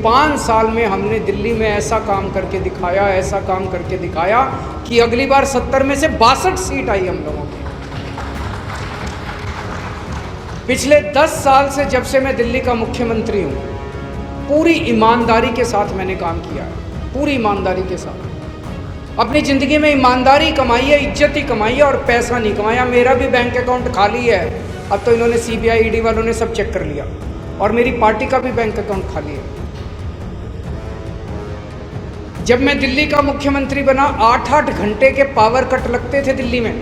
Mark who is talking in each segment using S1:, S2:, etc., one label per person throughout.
S1: 5 साल में हमने दिल्ली में ऐसा काम करके दिखाया कि अगली बार 70 में से 62 सीट आई हम लोगों की। पिछले 10 साल से जब से मैं दिल्ली का मुख्यमंत्री हूँ, पूरी ईमानदारी के साथ मैंने काम किया है, पूरी ईमानदारी के साथ। अपनी ज़िंदगी में ईमानदारी कमाई है, इज्जत ही कमाई है और पैसा नहीं कमाया। मेरा भी बैंक अकाउंट खाली है, अब तो इन्होंने CBI ED वालों ने सब चेक कर लिया, और मेरी पार्टी का भी बैंक अकाउंट खाली है। जब मैं दिल्ली का मुख्यमंत्री बना, 8-8 घंटे के पावर कट लगते थे दिल्ली में,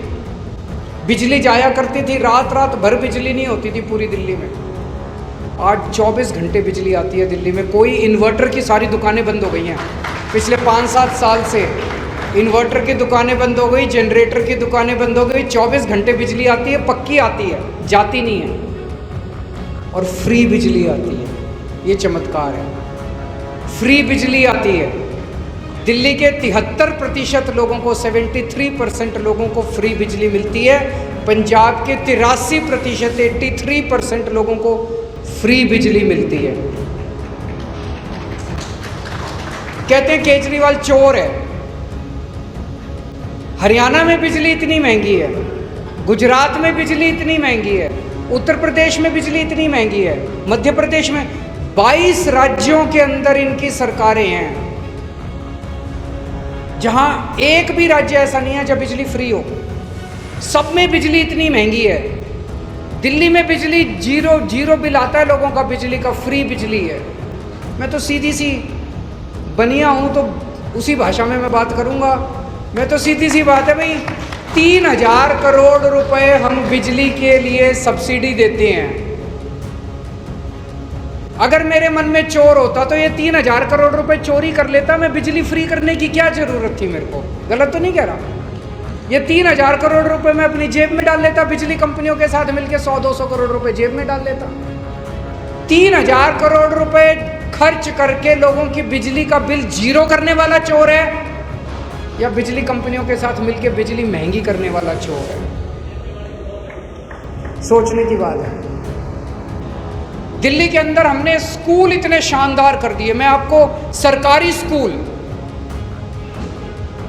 S1: बिजली जाया करती थी, रात रात भर बिजली नहीं होती थी पूरी दिल्ली में। आज 24 घंटे बिजली आती है दिल्ली में। कोई इन्वर्टर की सारी दुकानें बंद हो गई हैं पिछले 5-7 साल से। इन्वर्टर की दुकानें बंद हो गई, जनरेटर की दुकानें बंद हो गई। 24 घंटे बिजली आती है, पक्की आती है, जाती नहीं है, और फ्री बिजली आती है। ये चमत्कार है, फ्री बिजली आती है। दिल्ली के 73% लोगों को, 73% लोगों को फ्री बिजली मिलती है। पंजाब के 83%, 83% लोगों को फ्री बिजली मिलती है। कहते हैं केजरीवाल चोर है। हरियाणा में बिजली इतनी महंगी है, गुजरात में बिजली इतनी महंगी है, उत्तर प्रदेश में बिजली इतनी महंगी है, मध्य प्रदेश में, 22 राज्यों के अंदर इनकी सरकारें हैं, जहां एक भी राज्य ऐसा नहीं है जब बिजली फ्री हो। सब में बिजली इतनी महंगी है। दिल्ली में बिजली जीरो बिल आता है लोगों का, बिजली का फ्री बिजली है। मैं तो सीधी सी बनिया हूं, तो उसी भाषा में मैं बात करूंगा। मैं तो सीधी सी बात है भाई, 3000 करोड़ रुपए हम बिजली के लिए सब्सिडी देते हैं। अगर मेरे मन में चोर होता तो ये 3000 करोड़ रुपए चोरी कर लेता। मैं बिजली फ्री करने की क्या जरूरत थी मेरे को? गलत तो नहीं कह रहा? ये 3000 करोड़ रुपए मैं अपनी जेब में डाल लेता, बिजली कंपनियों के साथ मिलकर 100-200 करोड़ रुपए जेब में डाल लेता। 3000 करोड़ रुपए खर्च करके लोगों की बिजली का बिल जीरो करने वाला चोर है, या बिजली कंपनियों के साथ मिलकर बिजली महंगी करने वाला चोर है? सोचने की बात है। दिल्ली के अंदर हमने स्कूल इतने शानदार कर दिए। मैं आपको सरकारी स्कूल,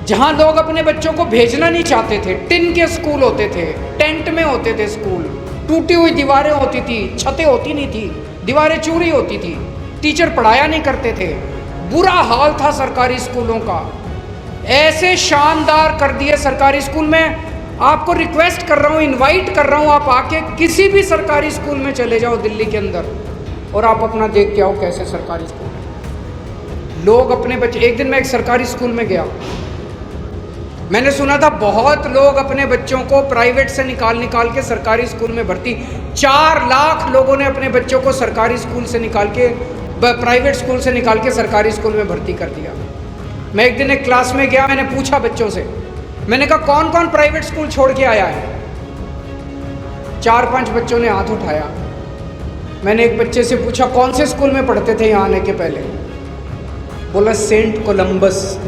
S1: जहां लोग अपने बच्चों को भेजना नहीं चाहते थे, टिन के स्कूल होते थे, टेंट में होते थे स्कूल, टूटी हुई दीवारें होती थी, छतें होती नहीं थी, दीवारें चूरी होती थी, टीचर पढ़ाया नहीं करते थे, बुरा हाल था सरकारी स्कूलों का। ऐसे शानदार कर दिए सरकारी स्कूल। में आपको रिक्वेस्ट कर रहा हूँ, इनवाइट कर रहा हूँ, आप आके किसी भी सरकारी स्कूल में चले जाओ दिल्ली के अंदर, और आप अपना देख के आओ कैसे सरकारी स्कूल लोग अपने बच्चे। एक दिन मैं एक सरकारी स्कूल में गया, मैंने सुना था बहुत लोग अपने बच्चों को प्राइवेट से निकाल के सरकारी स्कूल में भर्ती, 4 लाख लोगों ने अपने बच्चों को सरकारी स्कूल से निकाल के, प्राइवेट स्कूल से निकाल के सरकारी स्कूल में भर्ती कर दिया। मैं एक दिन एक क्लास में गया, मैंने पूछा बच्चों से, मैंने कहा कौन कौन प्राइवेट स्कूल छोड़ के आया है? 4-5 बच्चों ने हाथ उठाया। मैंने एक बच्चे से पूछा कौन से स्कूल में पढ़ते थे यहाँ आने के पहले? बोला Saint Columba's.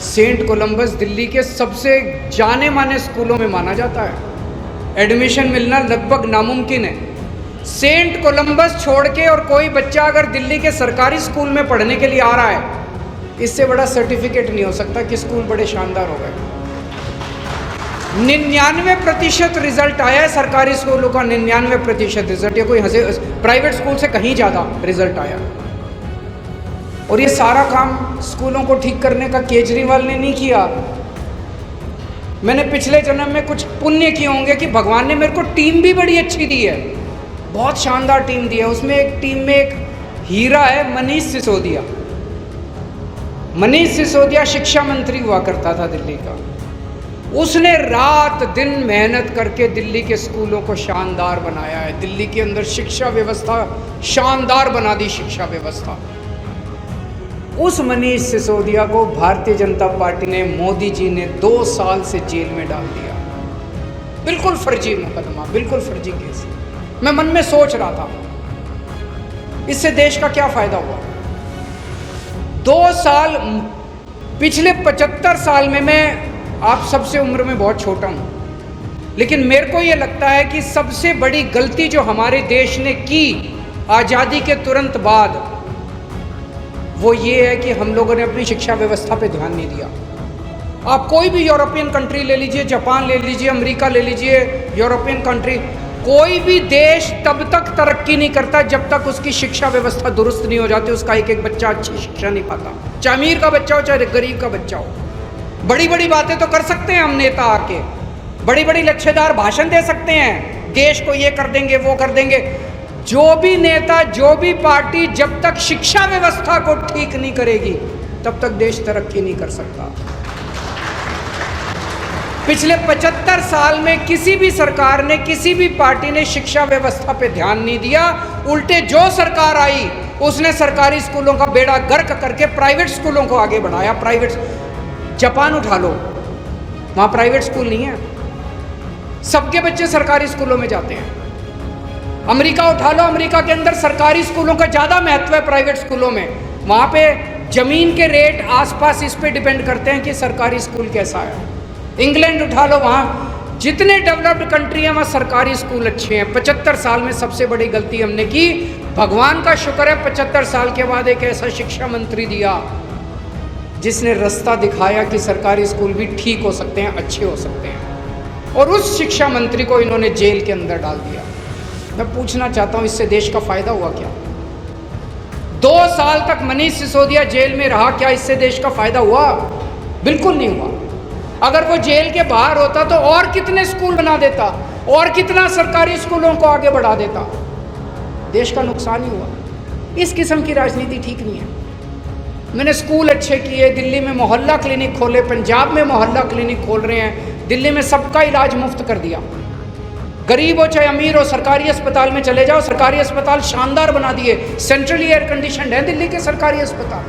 S1: Saint Columba's Delhi के सबसे जाने माने स्कूलों में माना जाता है, एडमिशन मिलना लगभग नामुमकिन है। सेंट कोलंबस छोड़ के और कोई बच्चा अगर दिल्ली के सरकारी स्कूल में पढ़ने के लिए आ रहा है, इससे बड़ा सर्टिफिकेट नहीं हो सकता कि स्कूल बड़े शानदार हो गए। 99% रिजल्ट आया है सरकारी स्कूलों का, 99% रिजल्ट। ये कोई हंसे, प्राइवेट स्कूल से कहीं ज़्यादा रिजल्ट आया। और ये सारा काम स्कूलों को ठीक करने का केजरीवाल ने नहीं किया। मैंने पिछले जन्म में कुछ पुण्य किए होंगे कि भगवान ने मेरे को टीम भी बड़ी अच्छी दी है, बहुत शानदार टीम दी है। उसमें एक टीम में एक हीरा है, मनीष सिसोदिया। मनीष सिसोदिया शिक्षा मंत्री हुआ करता था दिल्ली का। उसने रात दिन मेहनत करके दिल्ली के स्कूलों को शानदार बनाया है। दिल्ली के अंदर शिक्षा व्यवस्था शानदार बना दी, शिक्षा व्यवस्था। उस मनीष सिसोदिया को भारतीय जनता पार्टी ने, मोदी जी ने 2 साल से जेल में डाल दिया। बिल्कुल फर्जी मुकदमा, बिल्कुल फर्जी केस। मैं मन में सोच रहा था इससे देश का क्या फायदा हुआ। 2 साल, पिछले 75 साल में, मैं आप सबसे उम्र में बहुत छोटा हूं, लेकिन मेरे को ये लगता है कि सबसे बड़ी गलती जो हमारे देश ने की आज़ादी के तुरंत बाद, वो ये है कि हम लोगों ने अपनी शिक्षा व्यवस्था पे ध्यान नहीं दिया। आप कोई भी यूरोपियन कंट्री ले लीजिए, जापान ले लीजिए, अमेरिका ले लीजिए, यूरोपियन कंट्री, कोई भी देश तब तक तरक्की नहीं करता जब तक उसकी शिक्षा व्यवस्था दुरुस्त नहीं हो जाती, उसका एक एक बच्चा अच्छी शिक्षा नहीं पाता, चाहे अमीर का बच्चा हो चाहे गरीब का बच्चा हो। बड़ी बड़ी बातें तो कर सकते हैं हम नेता आके, बड़ी बड़ी लच्छेदार भाषण दे सकते हैं, देश को ये कर देंगे वो कर देंगे। जो भी नेता, जो भी पार्टी जब तक शिक्षा व्यवस्था को ठीक नहीं करेगी तब तक देश तरक्की नहीं कर सकता। पिछले 75 साल में किसी भी सरकार ने, किसी भी पार्टी ने शिक्षा व्यवस्था पे ध्यान नहीं दिया। उल्टे जो सरकार आई उसने सरकारी स्कूलों का बेड़ा गर्क करके प्राइवेट स्कूलों को आगे बढ़ाया। प्राइवेट, जापान उठा लो, वहां प्राइवेट स्कूल नहीं है, सबके बच्चे सरकारी स्कूलों में जाते हैं। अमेरिका उठा लो, अमेरिका के अंदर सरकारी स्कूलों का ज्यादा महत्व है प्राइवेट स्कूलों में। वहां पे जमीन के रेट आसपास इस पे डिपेंड करते हैं कि सरकारी स्कूल कैसा है। इंग्लैंड उठा लो, वहाँ जितने डेवलप्ड कंट्री हैं वहाँ सरकारी स्कूल अच्छे हैं। 75 साल में सबसे बड़ी गलती हमने की, भगवान का शुक्र है 75 साल के बाद एक ऐसा शिक्षा मंत्री दिया जिसने रास्ता दिखाया कि सरकारी स्कूल भी ठीक हो सकते हैं, अच्छे हो सकते हैं, और उस शिक्षा मंत्री को इन्होंने जेल के अंदर डाल दिया। मैं पूछना चाहता हूँ, इससे देश का फायदा हुआ क्या? 2 साल तक मनीष सिसोदिया जेल में रहा, क्या इससे देश का फायदा हुआ? बिल्कुल नहीं हुआ। अगर वो जेल के बाहर होता तो और कितने स्कूल बना देता, और कितना सरकारी स्कूलों को आगे बढ़ा देता, देश का नुकसान ही हुआ। इस किस्म की राजनीति ठीक नहीं है। मैंने स्कूल अच्छे किए, दिल्ली में मोहल्ला क्लिनिक खोले, पंजाब में मोहल्ला क्लिनिक खोल रहे हैं, दिल्ली में सबका इलाज मुफ्त कर दिया। गरीब हो चाहे अमीर हो, सरकारी अस्पताल में चले जाओ, सरकारी अस्पताल शानदार बना दिए, सेंट्रली एयर कंडीशनड है दिल्ली के सरकारी अस्पताल।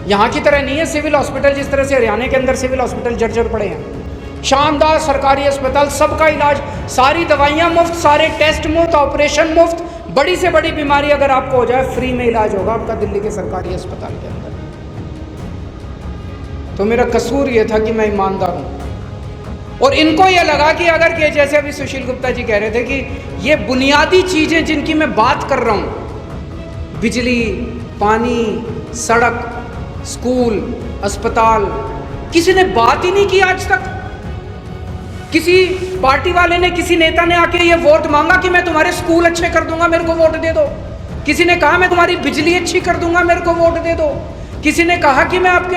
S1: यहाँ की तरह नहीं है सिविल हॉस्पिटल, जिस तरह से हरियाणा के अंदर सिविल हॉस्पिटल जर्जर पड़े हैं। शानदार सरकारी अस्पताल, सबका इलाज, सारी दवाइयाँ मुफ्त, सारे टेस्ट मुफ्त, ऑपरेशन मुफ्त, बड़ी से बड़ी बीमारी अगर आपको हो जाए फ्री में इलाज होगा आपका दिल्ली के सरकारी अस्पताल के अंदर। तो मेरा कसूर ये था कि मैं ईमानदार हूँ, और इनको ये लगा कि अगर के, जैसे अभी सुशील गुप्ता जी कह रहे थे कि ये बुनियादी चीज़ें जिनकी मैं बात कर रहा हूँ, बिजली, पानी, सड़क, स्कूल, अस्पताल, किसी ने बात ही नहीं की आज तक। किसी पार्टी वाले ने, किसी नेता ने आके ये वोट मांगा कि मैं तुम्हारे स्कूल अच्छे कर दूंगा, मेरे को वोट दे दो। किसी ने कहा मैं तुम्हारी बिजली अच्छी कर दूंगा, मेरे को वोट दे दो। किसी ने कहा कि मैं आपके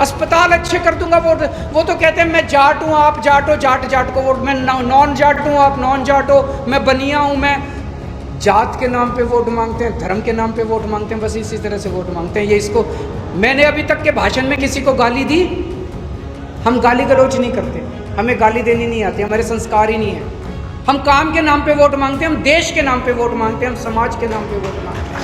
S1: अस्पताल अच्छे कर दूंगा, वोट। वो तो कहते हैं मैं जाट हूँ, आप जाट हो, जाट जाट को वोट, मैं नॉन जाट हूँ, आप नॉन जाट हो, मैं बनिया हूँ। मैं जात के नाम पे वोट मांगते हैं, धर्म के नाम पे वोट मांगते हैं, बस इसी तरह से वोट मांगते हैं। ये इसको, मैंने अभी तक के भाषण में किसी को गाली दी? हम गाली गलौज नहीं करते, हमें गाली देनी नहीं आती, हमारे संस्कार ही नहीं है। हम काम के नाम पे वोट मांगते हैं, हम देश के नाम पे वोट मांगते हैं, हम समाज के नाम पे वोट मांगते हैं।